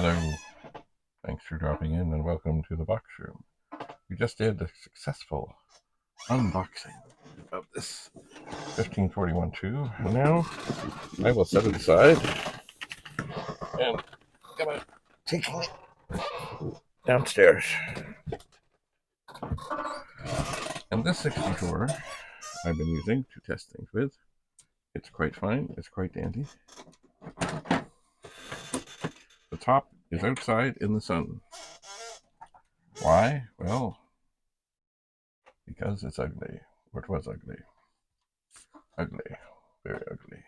Hello, thanks for dropping in and welcome to the box room. We just did a successful unboxing of this 1541-2, and now I will set it aside and come out taking it downstairs. And this 64 I've been using to test things with. It's quite fine, it's quite dandy. The top is outside in the sun. Why? Well, because it's ugly. Or it was ugly. Ugly. Very ugly.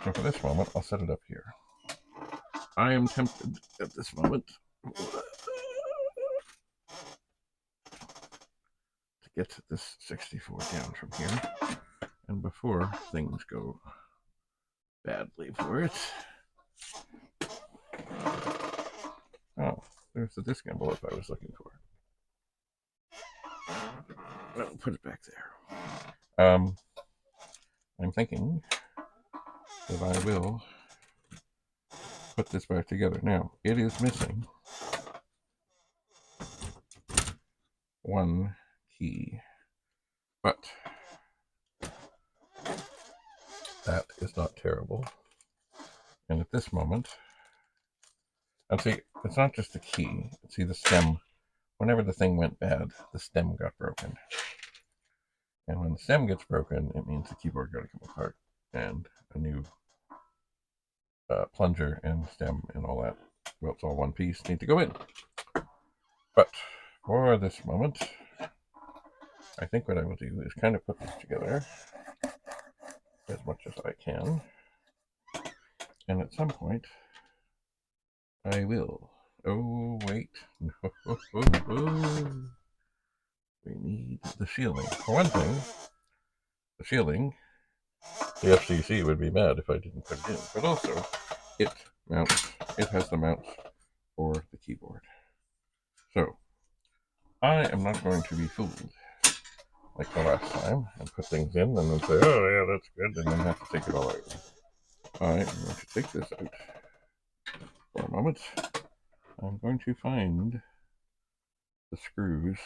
So for this moment, I'll set it up here. I am tempted at this moment to get this 64 down from here. And before things go badly for it... Oh, there's the disc envelope I was looking for. I'll put it back there. I'm thinking that I will put this back together. Now, it is missing one key, but that is not terrible. And at this moment, and see, it's not just the key. See the stem. Whenever the thing went bad, the stem got broken. And when the stem gets broken, it means the keyboard got to come apart. And a new plunger and stem and all that, well, it's all one piece, need to go in. But for this moment, I think what I will do is kind of put this together as much as I can. And at some point, I will. Oh, wait. We need the shielding. For one thing, the shielding, the FCC would be mad if I didn't put it in. But also, it has the mounts for the keyboard. So, I am not going to be fooled like the last time and put things in and then say, oh yeah, that's good, and then have to take it all out. I am going to take this out for a moment. I'm going to find the screws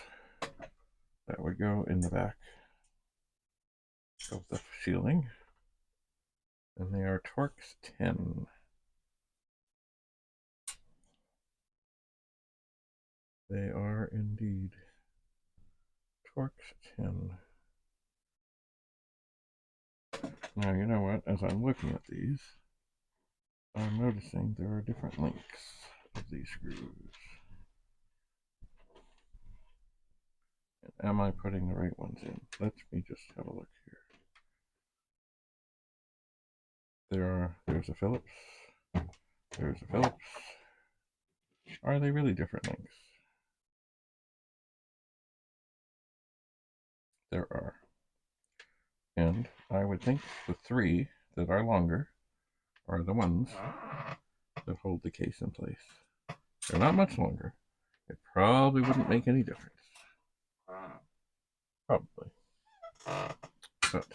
that would go in the back of the shielding, and they are Torx 10. They are indeed Torx 10. Now, you know what? As I'm looking at these, I'm noticing there are different lengths of these screws. And am I putting the right ones in? Let me just have a look here. There's a Phillips. There's a Phillips. Are they really different lengths? There are. And I would think the three that are longer are the ones that hold the case in place. They're not much longer. It probably wouldn't make any difference. Probably. But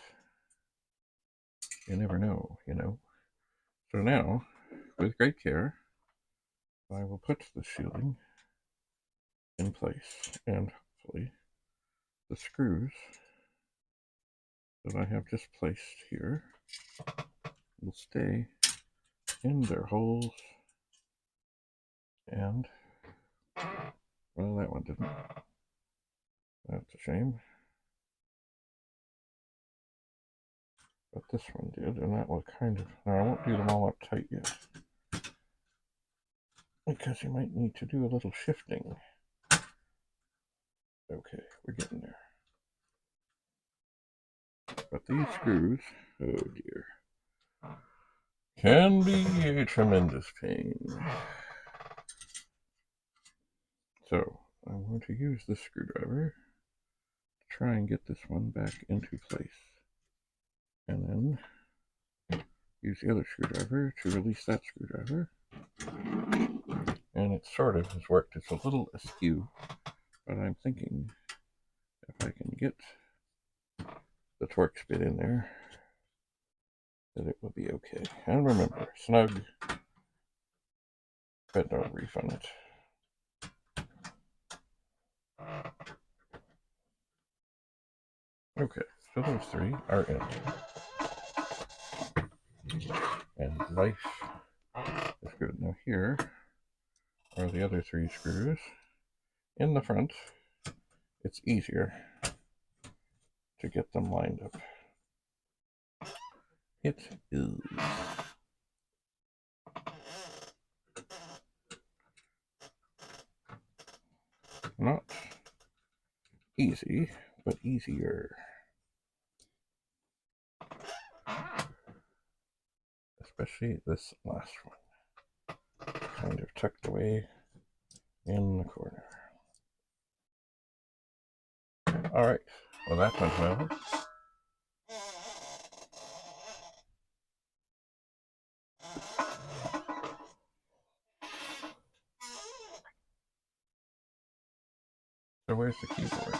you never know, you know. So now, with great care, I will put the shielding in place, and hopefully the screws that I have just placed here will stay in their holes. And, well, that one didn't. That's a shame. But this one did, and that will kind of... Now, I won't do them all up tight yet, because you might need to do a little shifting. Okay, we're getting there. But these screws, oh dear, can be a tremendous pain. So, I'm going to use this screwdriver to try and get this one back into place. And then use the other screwdriver to release that screwdriver. And it sort of has worked. It's a little askew, but I'm thinking if I can get the Torx bit in there, that it will be okay. And remember, snug but don't refund it. Okay, so those three are in. And life is good. Now here are the other three screws. In the front, it's easier to get them lined up. It is. Not easy, but easier. Especially this last one. Kind of tucked away in the corner. Alright, well that went well. So where's the keyboard?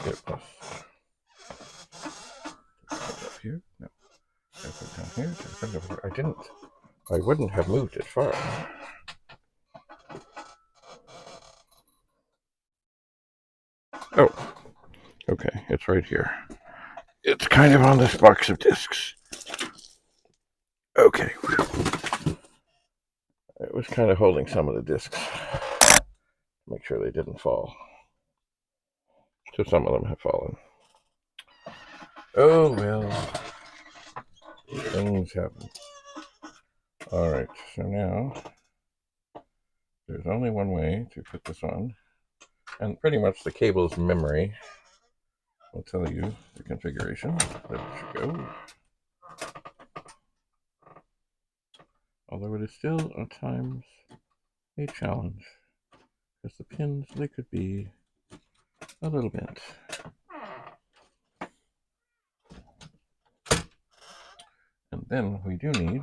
It was up here. No, I put it down here. I put it over here. I didn't. I wouldn't have moved it far. Oh, okay. It's right here. It's kind of on this box of discs. Okay. It was kind of holding some of the discs. Make sure they didn't fall. So some of them have fallen. Oh well. Things happen. Alright, so now there's only one way to put this on. And pretty much the cable's memory will tell you the configuration that it should go. Although it is still at times a challenge, because the pins, they could be a little bent. And then we do need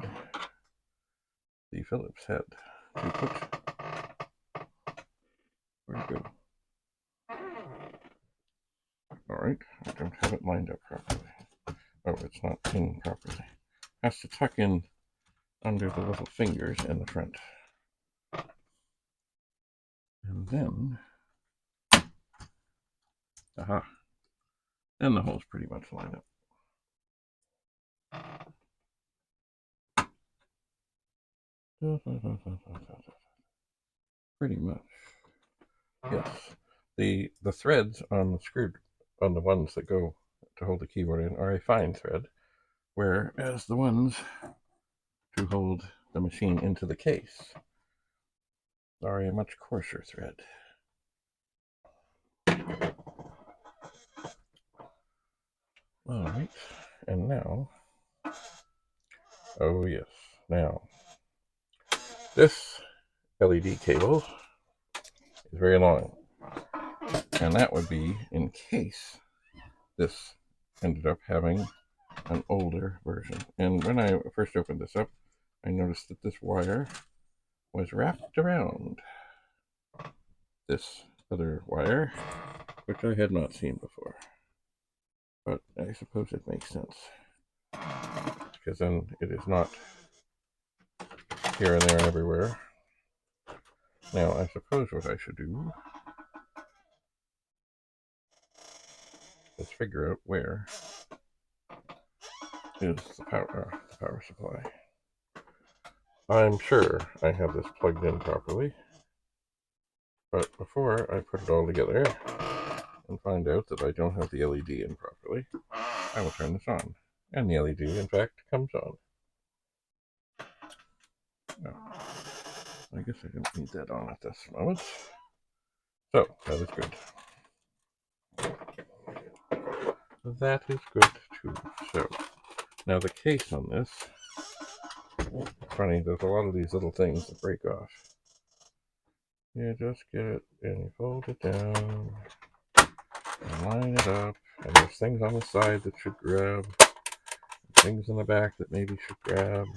the Phillips head to put. Where'd it go? Alright, I don't have it lined up properly. Oh, it's not pinned properly. Has to tuck in under the little fingers in the front. And then, aha, then the hole's pretty much lined up. Pretty much. Yes. The threads on the screw, on the ones that go to hold the keyboard in, are a fine thread, whereas the ones to hold the machine into the case are a much coarser thread. Alright, and now, oh yes, now, this LED cable is very long, and that would be in case this ended up having an older version. And when I first opened this up, I noticed that this wire was wrapped around this other wire, which I had not seen before. But I suppose it makes sense, because then it is not here and there and everywhere. Now, I suppose what I should do is figure out where is the power supply. I'm sure I have this plugged in properly, but before I put it all together and find out that I don't have the LED in properly, I will turn this on. And the LED, in fact, comes on. No, I guess I don't need that on at this moment. So, that is good. That is good too. So, now the case on this, funny, there's a lot of these little things that break off. You just get it and you fold it down and line it up, and there's things on the side that should grab, things in the back that maybe should grab,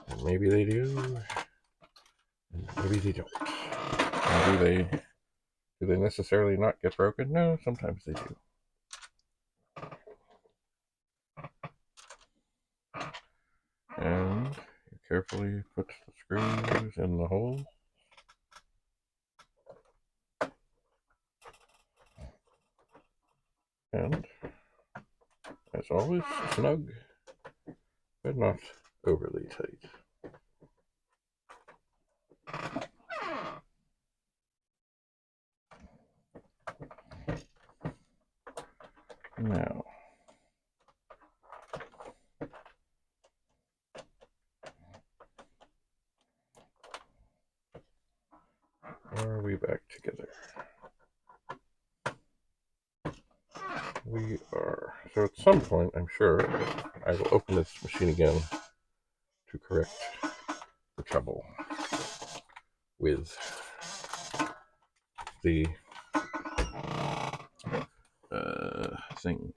and maybe they do, and maybe they don't. And do they necessarily not get broken? No, sometimes they do. And you carefully put the screws in the hole. And as always, snug, but not overly tight. Now, are we back together? We are. So at some point, I'm sure, I will open this machine again to correct the trouble with the thing.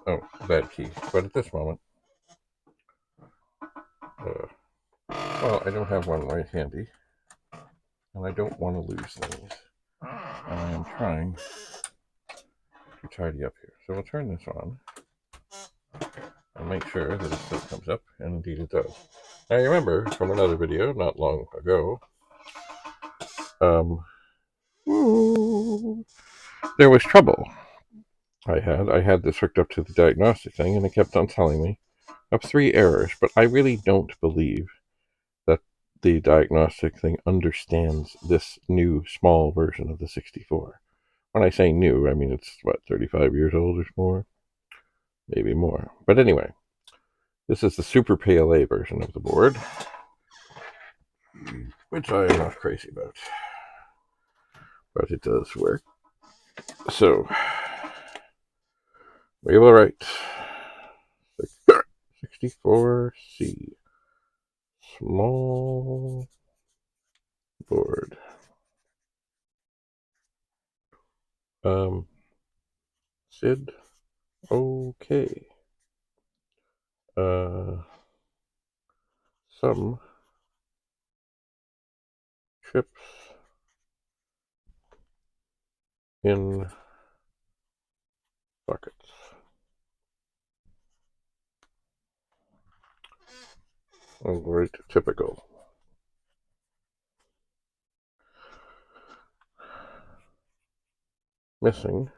Oh, bad key. But at this moment, well, I don't have one right handy, and I don't want to lose things. And I am trying to tidy up here. So we'll turn this on and make sure that it still comes up, and indeed it does. Now, you remember from another video not long ago, there was trouble. I had this hooked up to the diagnostic thing, and it kept on telling me of 3 errors, but I really don't believe that the diagnostic thing understands this new small version of the 64. When I say new, I mean it's, 35 years old or more? Maybe more. But anyway, this is the Super PLA version of the board, which I am not crazy about. But it does work. So, we will write 64C. Small board. Sid. Okay. Some chips in buckets. Oh, great, typical. Missing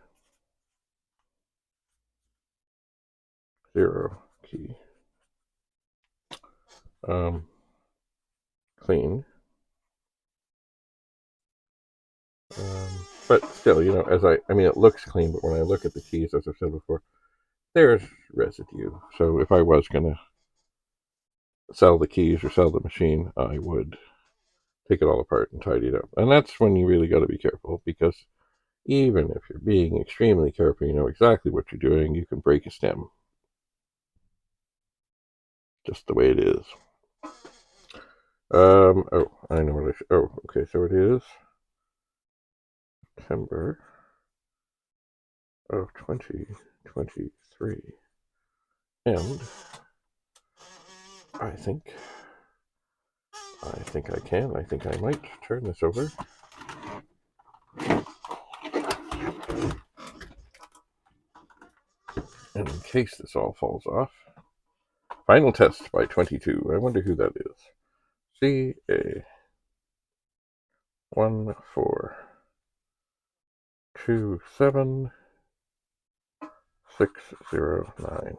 0 key. Clean. But still, I mean, it looks clean, but when I look at the keys, as I've said before, there's residue. So if I was going to sell the keys or sell the machine, I would take it all apart and tidy it up. And that's when you really got to be careful, because even if you're being extremely careful, you know exactly what you're doing, you can break a stem. Just the way it is. Oh, I know what I should. Oh, okay, so it is September of 2023. And I think I might turn this over. And in case this all falls off, final test by 22. I wonder who that is. CA1427609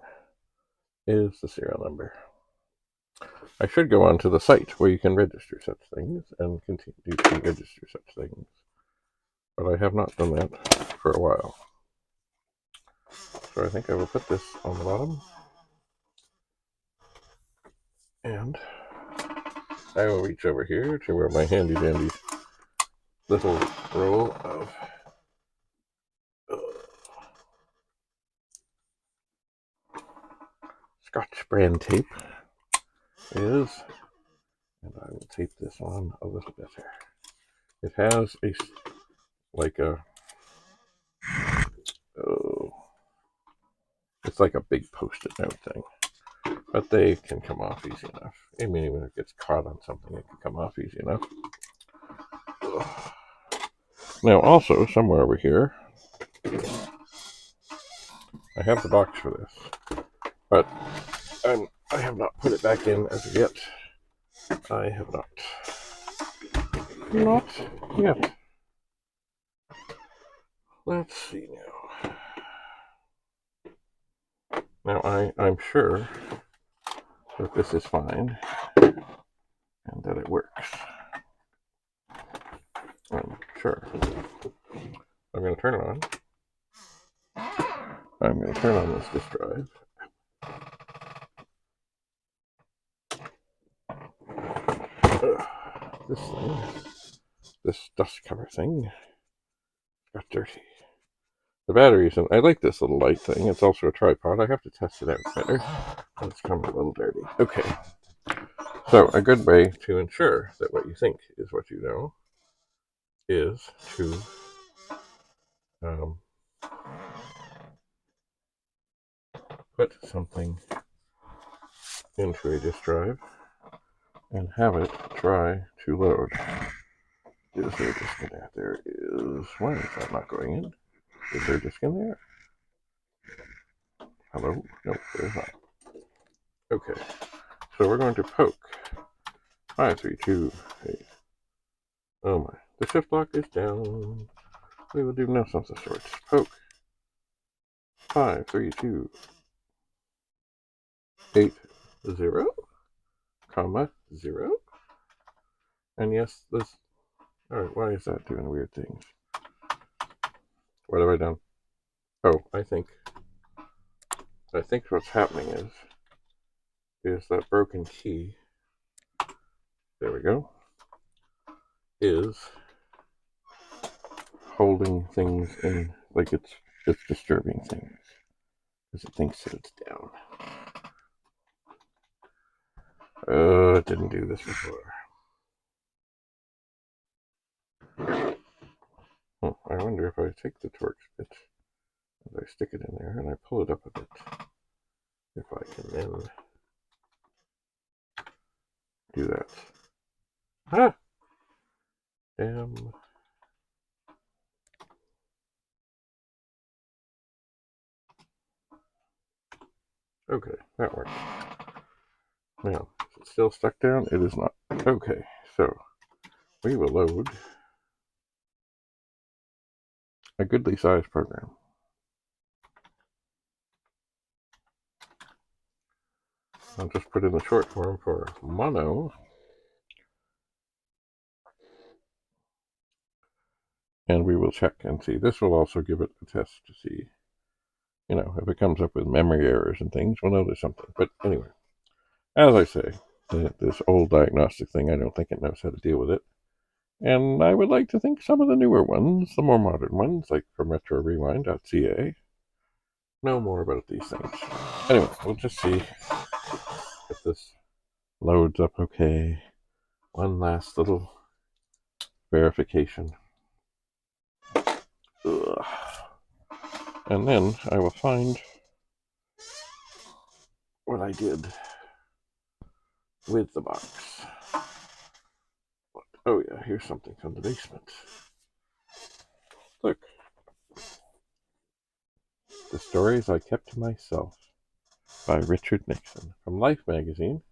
is the serial number. I should go on to the site where you can register such things and continue to register such things. But I have not done that for a while. So I think I will put this on the bottom. And I will reach over here to where my handy dandy little roll of Scotch brand tape is, and I will tape this on a little better. It has it's like a big post-it note thing. but they can come off easy enough. I mean, even if it gets caught on something, it can come off easy enough. Now, also, somewhere over here, I have the box for this, but I have not put it back in as of yet. I have not. Not yet. Let's see now. Now, I'm sure that this is fine and that it works. I'm sure. I'm going to turn it on. I'm going to turn on this disk drive. This thing, this dust cover thing, got dirty. The batteries, and I like this little light thing. It's also a tripod. I have to test it out better. It's come a little dirty. Okay. So a good way to ensure that what you think is what you know is to put something into a disk drive and have it try to load. Is there a disk in there? There is. Why is that not going in? Is there a disk in there? Hello? No, there's not. Okay. So we're going to poke. 5, 3, 2, 8. Oh my. The shift lock is down. We will do no of the sorts. Poke. 5, 3, 2, 8, 0, comma, 0. And yes, this. Alright, why is that doing weird things? What have I done? Oh, I think what's happening is that broken key. There we go. Is holding things in, like it's disturbing things because it thinks that it's down. It didn't do this before. I wonder if I take the Torx bit and I stick it in there and I pull it up a bit, if I can then do that. Ah! Damn. Okay, that works. Now, is it still stuck down? It is not. Okay, so we will load a goodly sized program. I'll just put in the short form for mono. And we will check and see. This will also give it a test to see, if it comes up with memory errors and things, we'll know there's something. But anyway, as I say, this old diagnostic thing, I don't think it knows how to deal with it. And I would like to think some of the newer ones, the more modern ones, like from retrorewind.ca, know more about these things. Anyway, we'll just see if this loads up okay. One last little verification. Ugh. And then I will find what I did with the box. Oh yeah, here's something from the basement. Look. The Stories I Kept to Myself by Richard Nixon from Life magazine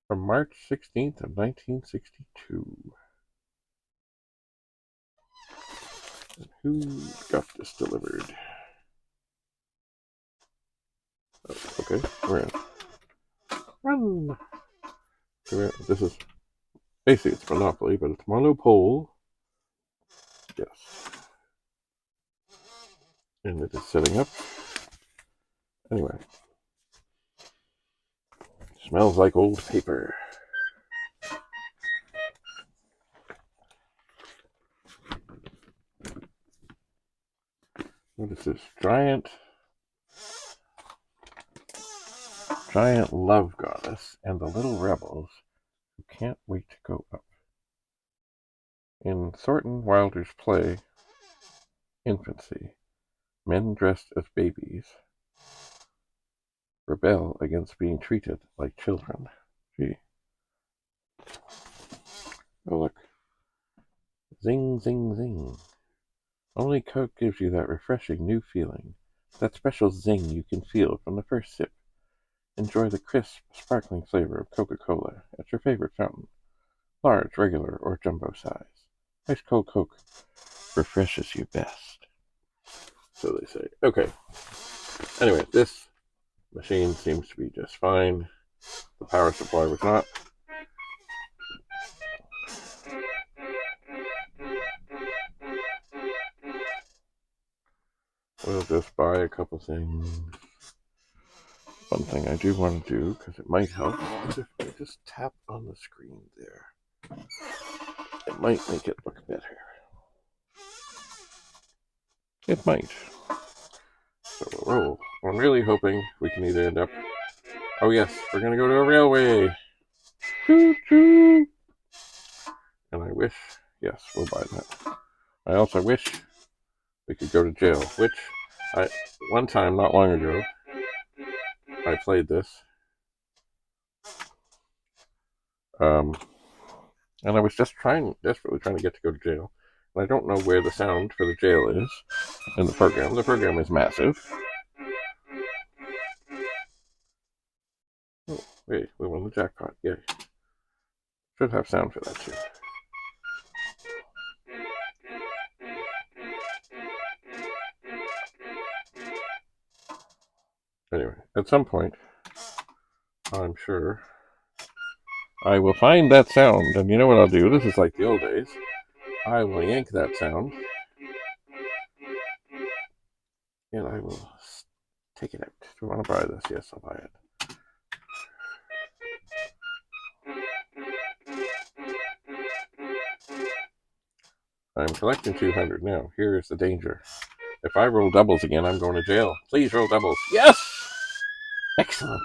from March 16th of 1962. And who got this delivered? Oh, okay, we're in. Run! This is basically it's Monopoly, but it's Monopole. Yes. And it is setting up. Anyway. Smells like old paper. What is this? Giant love goddess and the little rebels who can't wait to go up. In Thornton Wilder's play, Infancy, men dressed as babies rebel against being treated like children. Gee. Oh, look. Zing, zing, zing. Only Coke gives you that refreshing new feeling, that special zing you can feel from the first sip. Enjoy the crisp, sparkling flavor of Coca-Cola at your favorite fountain, large, regular, or jumbo size. Ice cold Coke refreshes you best. So they say. Okay. Anyway, this machine seems to be just fine. The power supply was not. We'll just buy a couple things. One thing I do want to do, because it might help, is if I just tap on the screen there. It might make it look better. It might. So we'll roll. I'm really hoping we can either end up... Oh yes, we're going to go to a railway! Choo-choo! And I wish... Yes, we'll buy that. I also wish we could go to jail, which one time, not long ago, I played this. And I was just desperately trying to get to go to jail. And I don't know where the sound for the jail is in the program. The program is massive. Oh, wait, we won the jackpot. Yay. Should have sound for that too. Anyway, at some point, I'm sure I will find that sound. And you know what I'll do? This is like the old days. I will yank that sound. And I will take it out. Do you want to buy this? Yes, I'll buy it. I'm collecting 200 now. Here is the danger. If I roll doubles again, I'm going to jail. Please roll doubles. Yes! Excellent.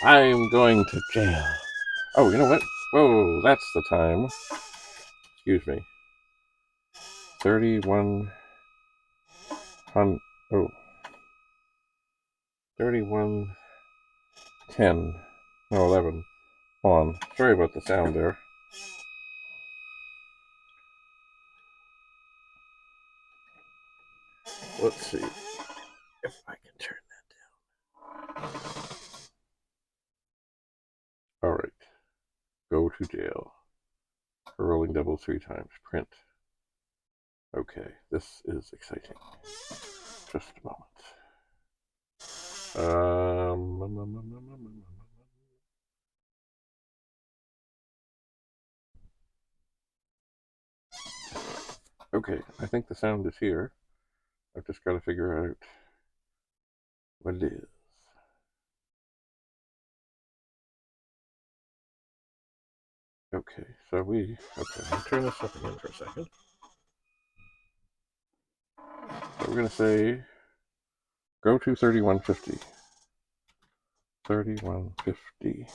I'm going to jail. Oh, you know what? Whoa, that's the time. Excuse me. 31... Oh. 31:10. No, 11. Hold on. Sorry about the sound there. Let's see if I can turn that down. Alright. Go to jail. For rolling doubles 3 times. Print. Okay, this is exciting. Just a moment. Okay, I think the sound is here. I've just got to figure out what it is. Okay, so I'll turn this up again for a second. So we're going to say, go to 3150. 3150.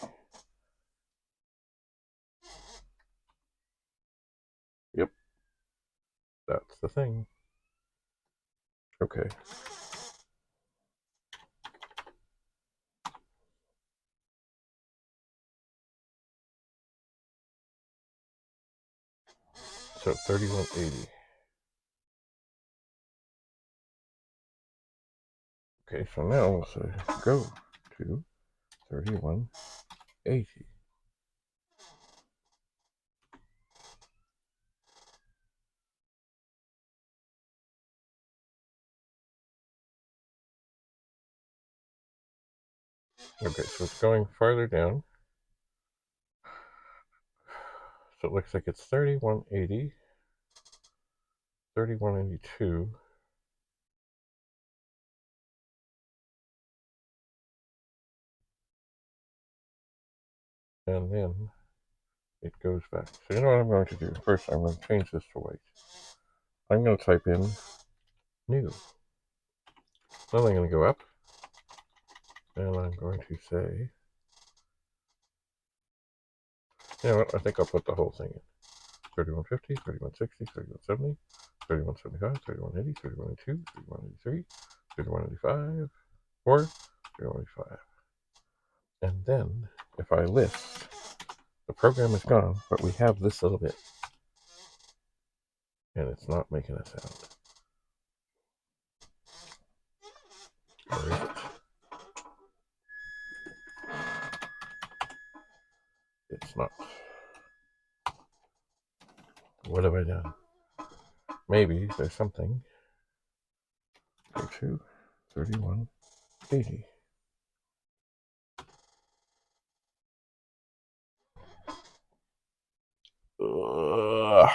Yep, that's the thing. Okay. So 3180. Okay, so now we'll say go to 3180. Okay, so it's going farther down. So it looks like it's 3180, 3182. And then it goes back. So you know what I'm going to do? First, I'm going to change this to white. I'm going to type in new. Then I'm going to go up. And I'm going to say, you know what? I think I'll put the whole thing in. 3150, 3160, 3170, 3175, 3180, 3182, 3183, 3185, or 3185. And then, if I list, the program is gone, but we have this little bit. And it's not making a sound. Where is it? It's not. What have I done? Maybe there's something. 2, 31, 80. Ugh.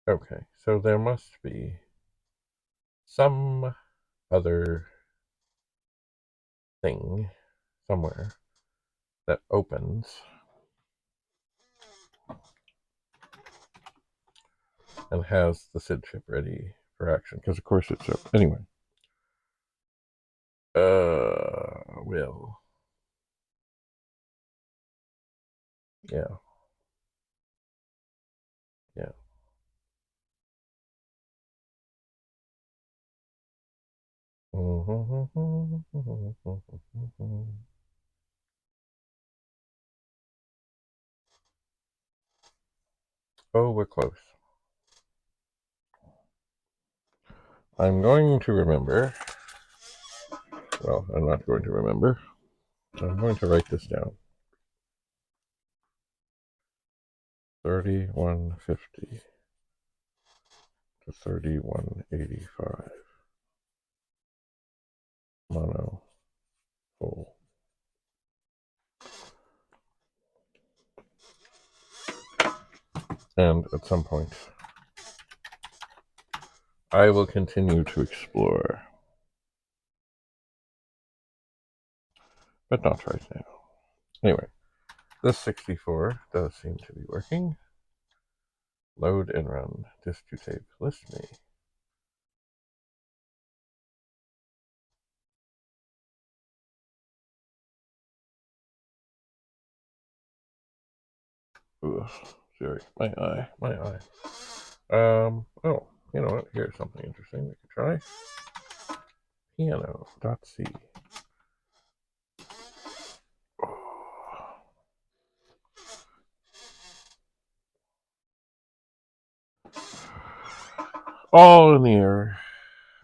Okay, so there must be some other thing somewhere that opens and has the SID chip ready for action. Because of course it's anyway. Well, yeah, yeah. Oh, we're close. I'm going to remember. Well, I'm not going to remember. I'm going to write this down. 3150 to 3185. Mono full. And at some point, I will continue to explore. But not right now. Anyway, this 64 does seem to be working. Load and run. Disk to tape. List me. Ugh, Siri, my eye, my eye. Oh, you know what? Here's something interesting we could try. Piano.c. All in the air.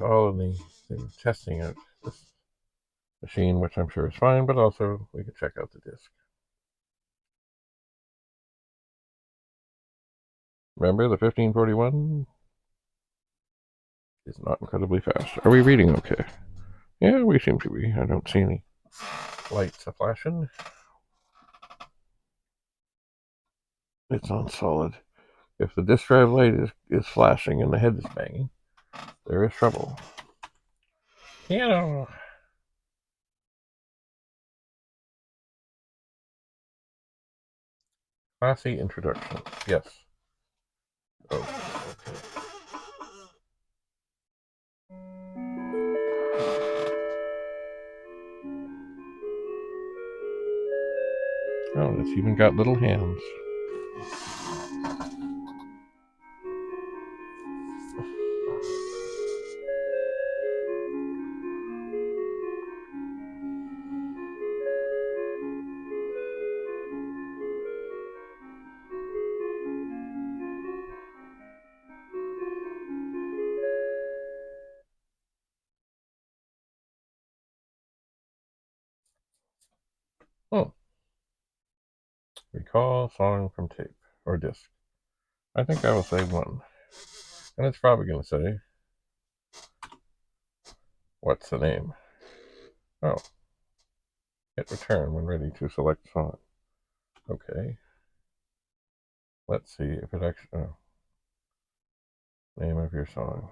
All in the thing, testing out this machine, which I'm sure is fine, but also we could check out the disk. Remember the 1541 is not incredibly fast. Are we reading okay? Yeah, we seem to be. I don't see any lights a-flashing. It's on solid. If the disk drive light is flashing and the head is banging, there is trouble. Piano. Classy introduction. Yes. Oh, okay. Oh, it's even got little hands. Oh. Recall song from tape or disc. I think I will say 1. And it's probably going to say, what's the name? Oh. Hit return when ready to select song. Okay. Let's see if it actually... Oh. Name of your song.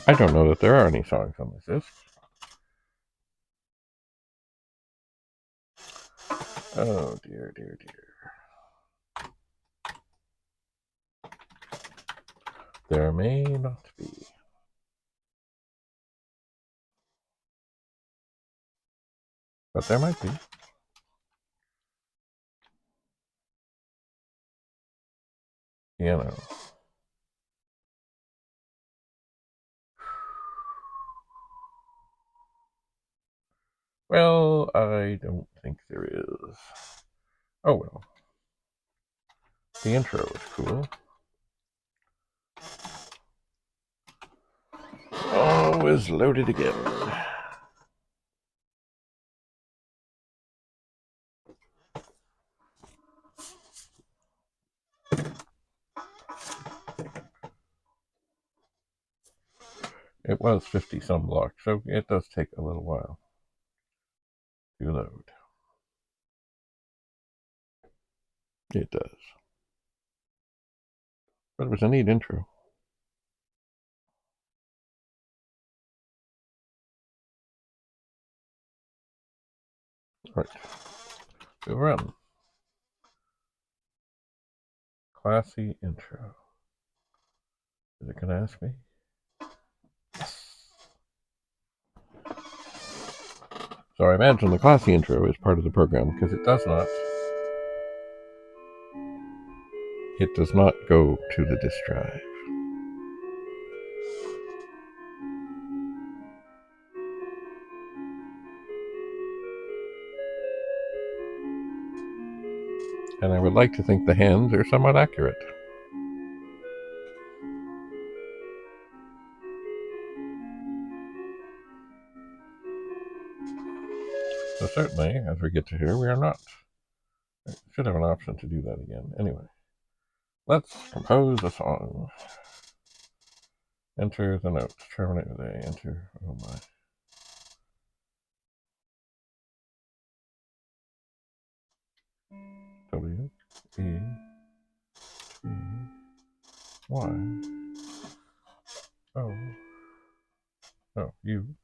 I don't know that there are any songs on this disc. Oh, dear, dear, dear. There may not be. But there might be. Piano. Well, I don't think there is. Oh well. The intro is cool. Oh, is loaded again. It was 50 some blocks, so it does take a little while to load. It does. But it was a neat intro. Right. We'll run. Classy intro. Is it going to ask me? Yes. So I imagine the classy intro is part of the program because it does not go to the disk drive. And I would like to think the hands are somewhat accurate. So certainly, as we get to here, we are not. I should have an option to do that again. Anyway, let's compose a song. Enter the notes. Terminate with A. Enter. Oh my. W E T Y O U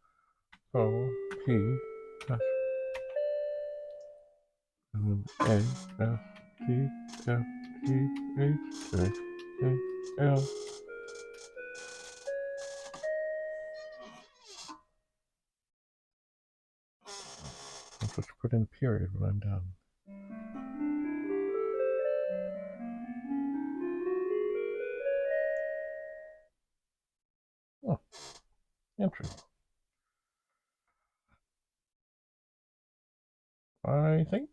O P F A F T F E H A A L. I'm supposed to put in a period when I'm done. Oh, interesting. I think.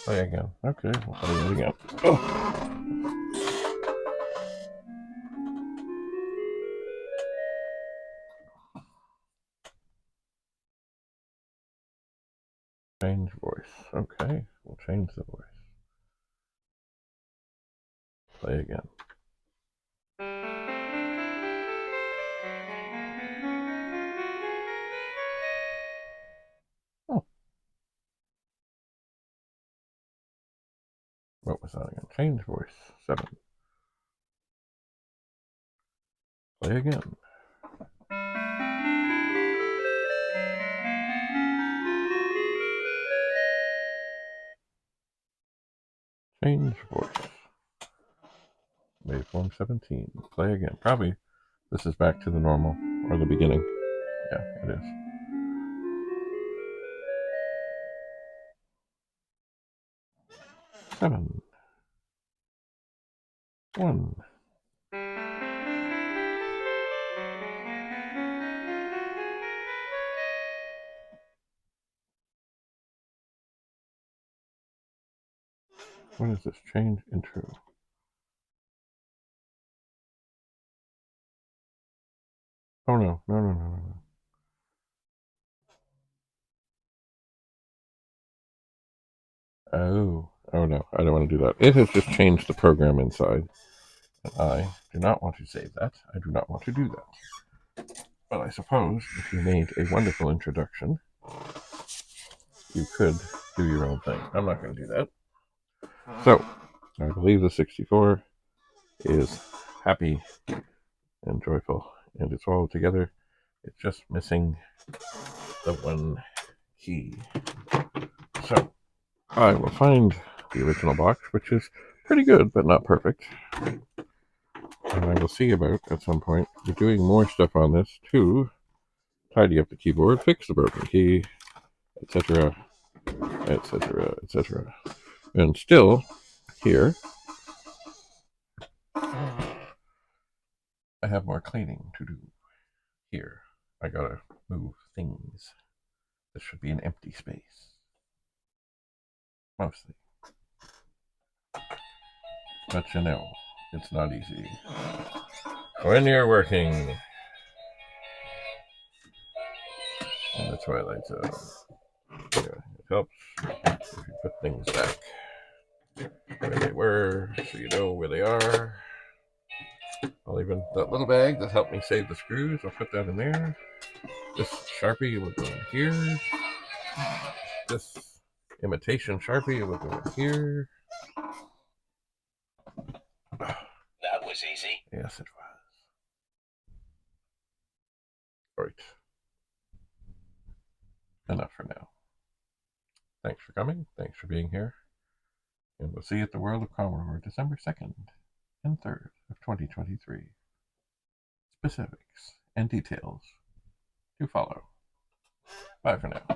Play again. Okay, we'll play it again. Oh. Change voice. Okay, we'll change the voice. Play again. Oh. What was that again? Change voice. 7. Play again. Change voice. Waveform 17. Play again. Probably this is back to the normal or the beginning. Yeah, it is. Seven. 1. What is this? Change intro. Oh no, no. Oh no, I don't want to do that. It has just changed the program inside. And I do not want to save that. I do not want to do that. But I suppose if you made a wonderful introduction, you could do your own thing. I'm not going to do that. So, I believe the 64 is happy and joyful, and it's all together. It's just missing the one key. So, I will find the original box, which is pretty good, but not perfect. And I will see about, at some point, doing more stuff on this to tidy up the keyboard, fix the broken key, etc., etc., etc. And still, here, I have more cleaning to do. Here, I gotta move things. This should be an empty space. Mostly. But you know, it's not easy. When you're working in the Twilight Zone, yeah, it helps if you put things back where they were, so you know where they are. I'll even, that little bag that helped me save the screws, I'll put that in there. This Sharpie will go in here. This imitation Sharpie will go in here. That was easy. Yes, it was. All right. Enough for now. Thanks for coming. Thanks for being here. And we'll see you at the World of Commodore December 2nd and 3rd of 2023. Specifics and details to follow. Bye for now.